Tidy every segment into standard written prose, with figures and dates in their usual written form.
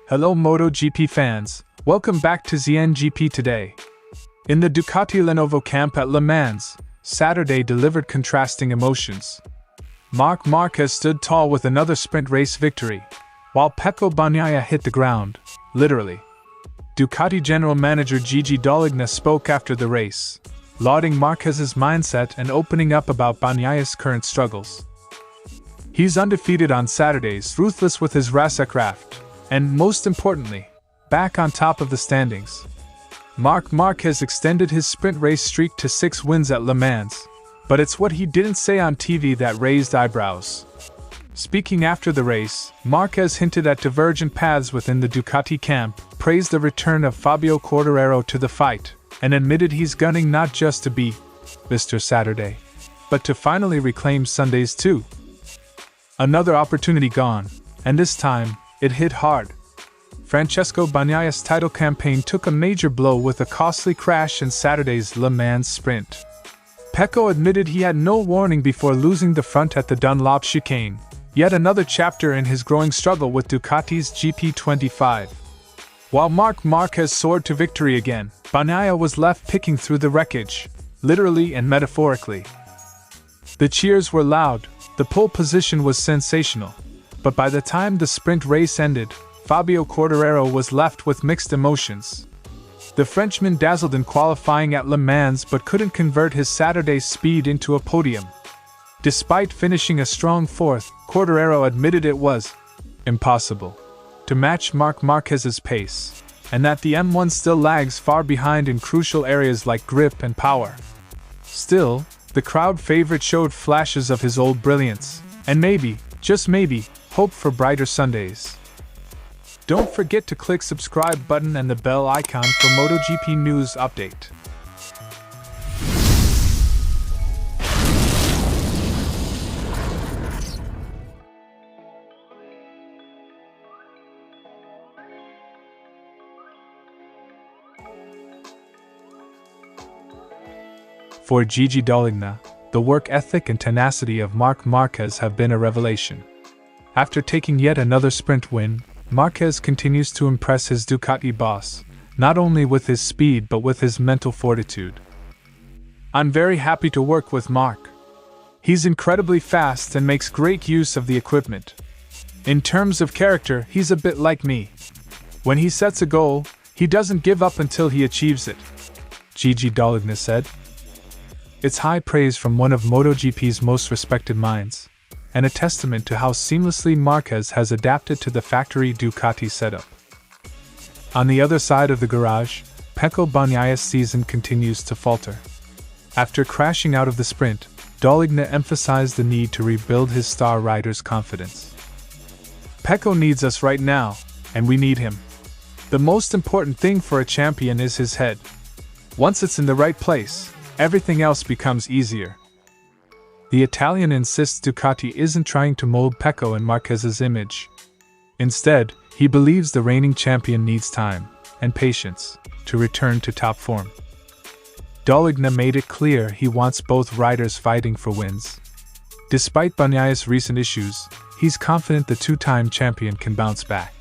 Hello Moto GP fans, welcome back to ZNGP today. In the Ducati Lenovo camp at Le Mans, Saturday delivered contrasting emotions. Marc Marquez stood tall with another sprint race victory, while Pecco Bagnaia hit the ground, literally. Ducati general manager Gigi Dall'Igna spoke after the race, lauding Marquez's mindset and opening up about Bagnaia's current struggles. He's undefeated on Saturdays, ruthless with his racecraft, and most importantly, back on top of the standings. Marc Marquez extended his sprint race streak to 6 wins at Le Mans, but it's what he didn't say on TV that raised eyebrows. Speaking after the race, Marquez hinted at divergent paths within the Ducati camp, praised the return of Fabio Quartararo to the fight, and admitted he's gunning not just to be Mr. Saturday, but to finally reclaim Sundays too. Another opportunity gone, and this time, it hit hard. Francesco Bagnaia's title campaign took a major blow with a costly crash in Saturday's Le Mans sprint. Pecco admitted he had no warning before losing the front at the Dunlop chicane, yet another chapter in his growing struggle with Ducati's GP25. While Marc Marquez soared to victory again, Bagnaia was left picking through the wreckage, literally and metaphorically. The cheers were loud, the pole position was sensational, but by the time the sprint race ended, Fabio Quartararo was left with mixed emotions. The Frenchman dazzled in qualifying at Le Mans but couldn't convert his Saturday's speed into a podium. Despite finishing a strong fourth, Quartararo admitted it was impossible to match Marc Marquez's pace, and that the M1 still lags far behind in crucial areas like grip and power. Still, the crowd favorite showed flashes of his old brilliance, and maybe, just maybe, hope for brighter Sundays. Don't forget to click subscribe button and the bell icon for MotoGP news update. For Gigi Dall'Igna, the work ethic and tenacity of Marc Marquez have been a revelation. After taking yet another sprint win, Marquez continues to impress his Ducati boss, not only with his speed but with his mental fortitude. I'm very happy to work with Marc. He's incredibly fast and makes great use of the equipment. In terms of character, he's a bit like me. When he sets a goal, he doesn't give up until he achieves it, Gigi Dall'Igna said. It's high praise from one of MotoGP's most respected minds, and a testament to how seamlessly Marquez has adapted to the factory Ducati setup. On the other side of the garage, Pecco Bagnaia's season continues to falter. After crashing out of the sprint, Dall'Igna emphasized the need to rebuild his star rider's confidence. Pecco needs us right now, and we need him. The most important thing for a champion is his head. Once it's in the right place, everything else becomes easier. The Italian insists Ducati isn't trying to mold Pecco and Marquez's image. Instead, he believes the reigning champion needs time and patience to return to top form. Dall'Igna made it clear he wants both riders fighting for wins. Despite Bagnaia's recent issues, he's confident the two-time champion can bounce back.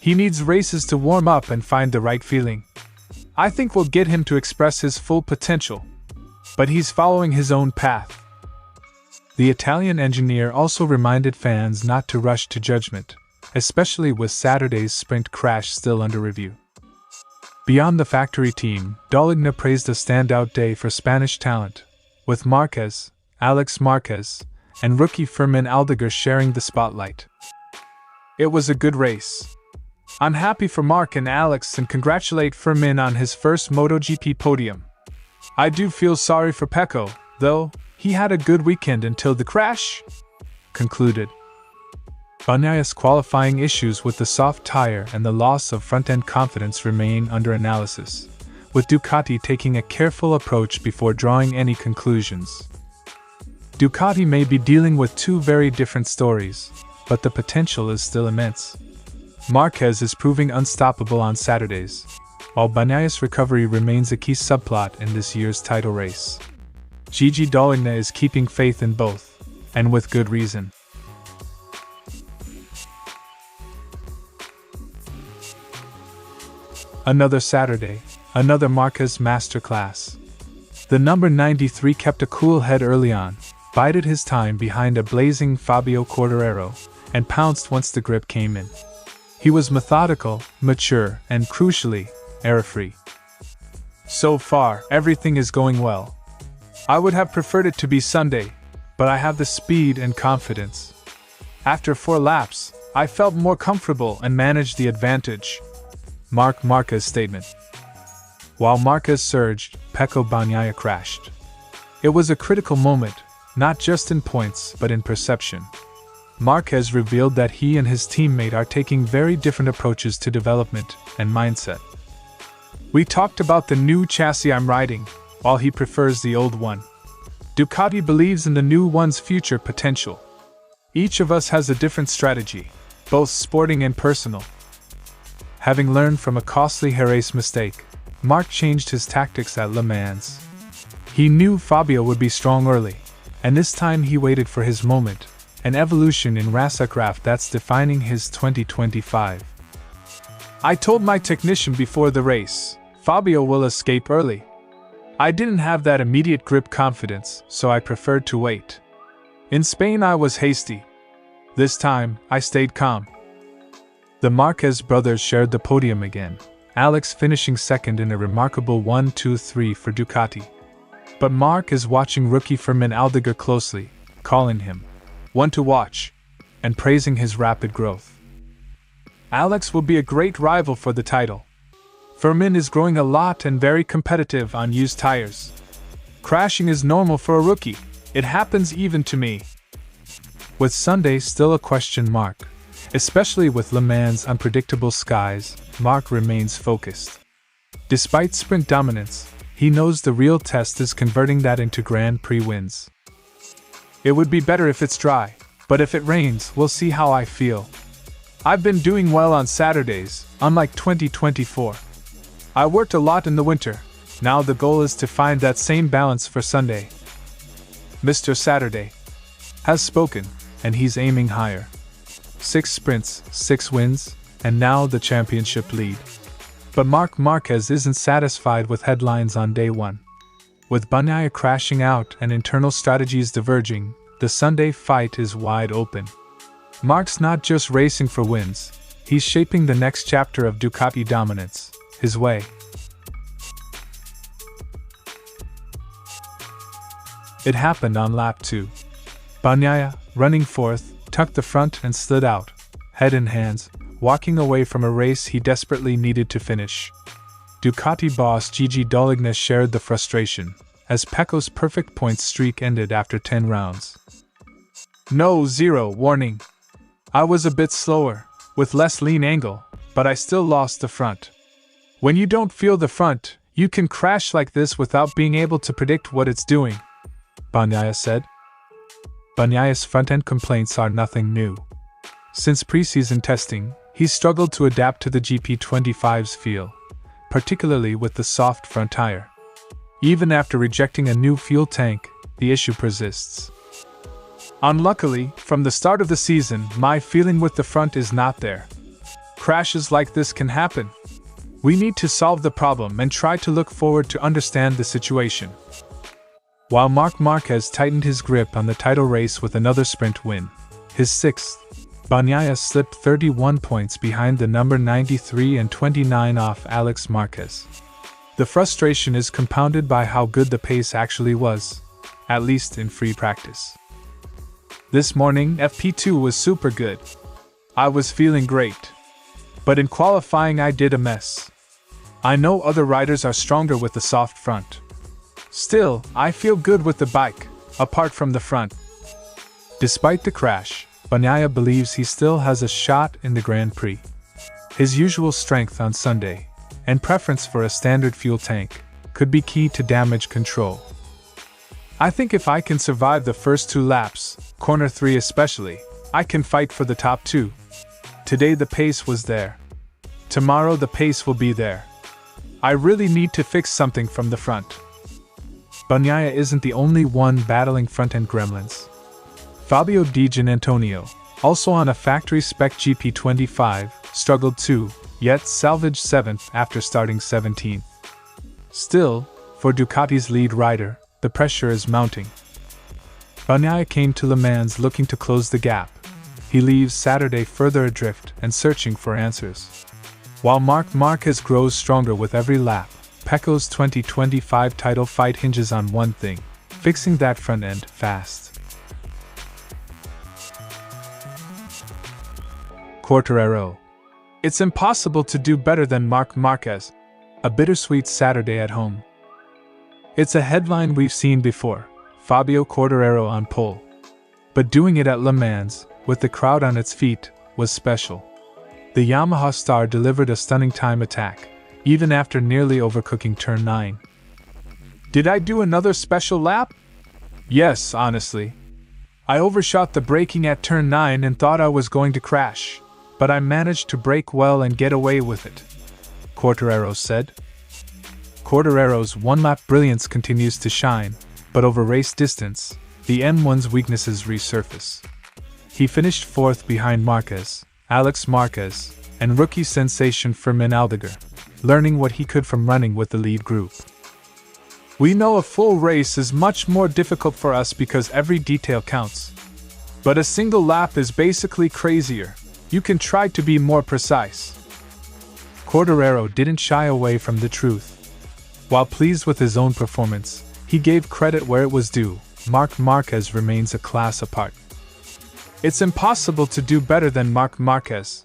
He needs races to warm up and find the right feeling. I think we'll get him to express his full potential, but he's following his own path. The Italian engineer also reminded fans not to rush to judgment, especially with Saturday's sprint crash still under review. Beyond the factory team, Dall'Igna praised a standout day for Spanish talent, with Marquez, Alex Marquez, and rookie Fermin Aldeguer sharing the spotlight. It was a good race. I'm happy for Marc and Alex and congratulate Fermin on his first MotoGP podium. I do feel sorry for Pecco, though. He had a good weekend until the crash concluded. Bagnaia's qualifying issues with the soft tire and the loss of front-end confidence remain under analysis, with Ducati taking a careful approach before drawing any conclusions. Ducati may be dealing with two very different stories, but the potential is still immense. Marquez is proving unstoppable on Saturdays, while Bagnaia's recovery remains a key subplot in this year's title race. Gigi Dall'Igna is keeping faith in both, and with good reason. Another Saturday, another Marquez masterclass. The number 93 kept a cool head early on, bided his time behind a blazing Fabio Quartararo, and pounced once the grip came in. He was methodical, mature, and crucially, error-free. So far, everything is going well. I would have preferred it to be Sunday, but I have the speed and confidence. After 4 laps, I felt more comfortable and managed the advantage. Marc Marquez statement. While Marquez surged, Pecco Bagnaia crashed. It was a critical moment, not just in points but in perception. Marquez revealed that he and his teammate are taking very different approaches to development and mindset. We talked about the new chassis I'm riding, while he prefers the old one. Ducati believes in the new one's future potential. Each of us has a different strategy, both sporting and personal. Having learned from a costly Jerez mistake, Marc changed his tactics at Le Mans. He knew Fabio would be strong early, and this time he waited for his moment, an evolution in racecraft that's defining his 2025. I told my technician before the race, Fabio will escape early. I didn't have that immediate grip confidence, so I preferred to wait. In Spain I was hasty. This time, I stayed calm. The Marquez brothers shared the podium again, Alex finishing second in a remarkable 1-2-3 for Ducati. But Marc is watching rookie Fermin Aldiger closely, calling him one to watch, and praising his rapid growth. Alex will be a great rival for the title. Fermin is growing a lot and very competitive on used tires. Crashing is normal for a rookie, it happens even to me. With Sunday still a question mark, especially with Le Mans' unpredictable skies, Marc remains focused. Despite sprint dominance, he knows the real test is converting that into Grand Prix wins. It would be better if it's dry, but if it rains, we'll see how I feel. I've been doing well on Saturdays, unlike 2024. I worked a lot in the winter, now the goal is to find that same balance for Sunday. Mr. Saturday has spoken, and he's aiming higher. 6 sprints, 6 wins, and now the championship lead. But Marc Marquez isn't satisfied with headlines on day 1. With Bagnaia crashing out and internal strategies diverging, the Sunday fight is wide open. Marc's not just racing for wins, he's shaping the next chapter of Ducati dominance, his way. It happened on lap 2. Bagnaia, running fourth, tucked the front and slid out, head in hands, walking away from a race he desperately needed to finish. Ducati boss Gigi Dall'Igna shared the frustration, as Pecco's perfect points streak ended after 10 rounds. No zero warning. I was a bit slower, with less lean angle, but I still lost the front. When you don't feel the front, you can crash like this without being able to predict what it's doing, Bagnaia said. Bagnaia's front-end complaints are nothing new. Since preseason testing, he's struggled to adapt to the GP25's feel, particularly with the soft front tire. Even after rejecting a new fuel tank, the issue persists. Unluckily, from the start of the season, my feeling with the front is not there. Crashes like this can happen. We need to solve the problem and try to look forward to understand the situation. While Marc Marquez tightened his grip on the title race with another sprint win, his 6th, Bagnaia slipped 31 points behind the number 93 and 29 off Alex Marquez. The frustration is compounded by how good the pace actually was, at least in free practice. This morning, FP2 was super good. I was feeling great. But in qualifying I did a mess. I know other riders are stronger with the soft front. Still, I feel good with the bike, apart from the front. Despite the crash, Bagnaia believes he still has a shot in the Grand Prix. His usual strength on Sunday, and preference for a standard fuel tank, could be key to damage control. I think if I can survive the first 2 laps, corner 3 especially, I can fight for the top 2. Today the pace was there. Tomorrow the pace will be there. I really need to fix something from the front. Bagnaia isn't the only one battling front-end gremlins. Fabio Di Giannantonio, also on a factory-spec GP25, struggled too, yet salvaged 7th after starting 17th. Still, for Ducati's lead rider, the pressure is mounting. Bagnaia came to Le Mans looking to close the gap. He leaves Saturday further adrift and searching for answers. While Marc Marquez grows stronger with every lap, Pecco's 2025 title fight hinges on one thing: fixing that front end fast. Quartararo. It's impossible to do better than Marc Marquez. A bittersweet Saturday at home. It's a headline we've seen before: Fabio Quartararo on pole. But doing it at Le Mans, with the crowd on its feet, was special. The Yamaha star delivered a stunning time attack, even after nearly overcooking turn 9. Did I do another special lap? Yes, honestly. I overshot the braking at turn 9 and thought I was going to crash, but I managed to brake well and get away with it, Quartararo said. Quartararo's one-lap brilliance continues to shine, but over race distance, the M1's weaknesses resurface. He finished 4th behind Marquez, Alex Marquez, and rookie sensation Fermin Aldeguer, learning what he could from running with the lead group. We know a full race is much more difficult for us because every detail counts. But a single lap is basically crazier. You can try to be more precise. Quartararo didn't shy away from the truth. While pleased with his own performance, he gave credit where it was due. Marc Marquez remains a class apart. It's impossible to do better than Marc Marquez.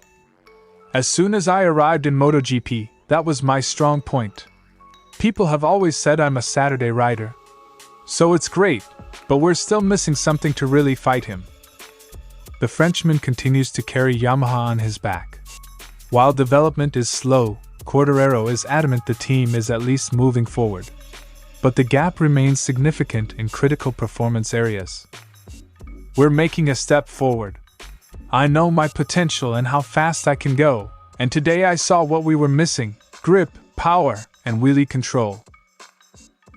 As soon as I arrived in Moto GP, that was my strong point. People have always said I'm a Saturday rider. So it's great, but we're still missing something to really fight him. The Frenchman continues to carry Yamaha on his back. While development is slow, Quartararo is adamant the team is at least moving forward. But the gap remains significant in critical performance areas. We're making a step forward. I know my potential and how fast I can go, and today I saw what we were missing: grip, power, and wheelie control.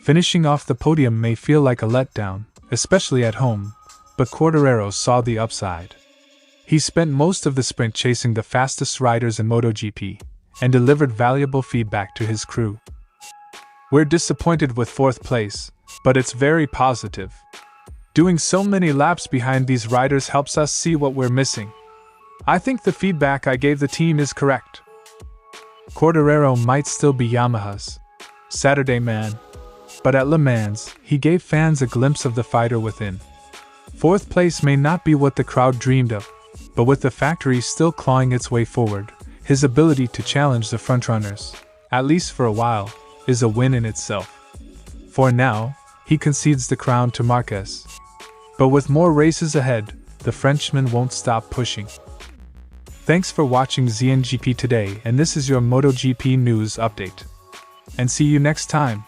Finishing off the podium may feel like a letdown, especially at home, but Quartararo saw the upside. He spent most of the sprint chasing the fastest riders in MotoGP, and delivered valuable feedback to his crew. We're disappointed with 4th place, but it's very positive. Doing so many laps behind these riders helps us see what we're missing. I think the feedback I gave the team is correct. Quartararo might still be Yamaha's Saturday man, but at Le Mans, he gave fans a glimpse of the fighter within. 4th place may not be what the crowd dreamed of, but with the factory still clawing its way forward, his ability to challenge the frontrunners, at least for a while, is a win in itself. For now, he concedes the crown to Marquez. But with more races ahead, the Frenchman won't stop pushing. Thanks for watching ZNGP today, and this is your MotoGP news update. And see you next time.